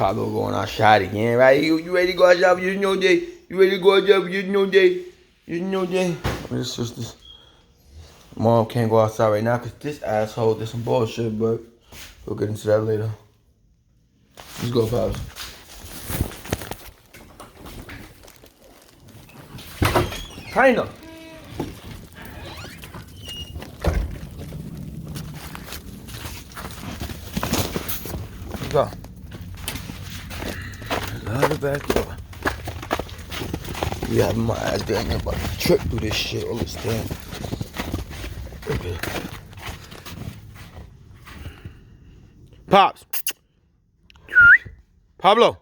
Pablo going outside again, right? You ready to go outside for your new day? You ready to go outside for your new day? Your new day? It's just this. Mom can't go outside right now because this asshole did some bullshit, but we'll get into that later. Let's go, Pablo. China. Let's go. Out the back door. You have my ass down there about to trip through this shit all this time. Okay. Pops. Pablo.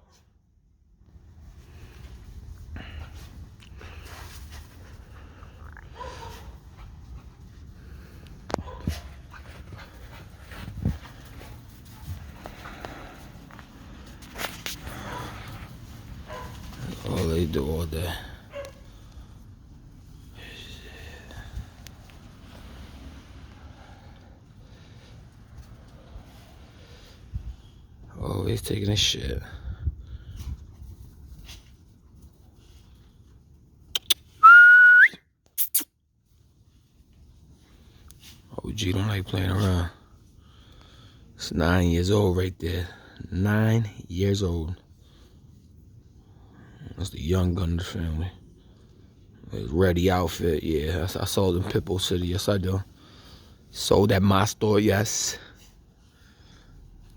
All they do all day. Always taking a shit. OG don't like playing around. It's 9 years old right there. 9 years old. That's the young gun in the family. His ready outfit, yeah. I sold in Pitbull City, yes I do. Sold at my store, yes.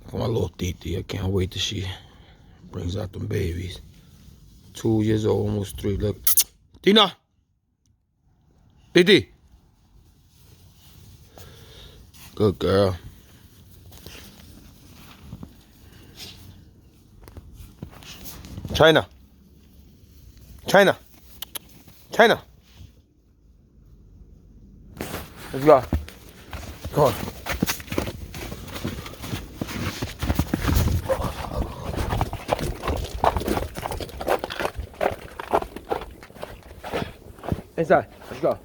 For my little titi, I can't wait till she brings out them babies. 2 years old, almost 3, look. Tina! Titi! Good girl. China. China. China. Let's go. Come on. Inside. Let's go.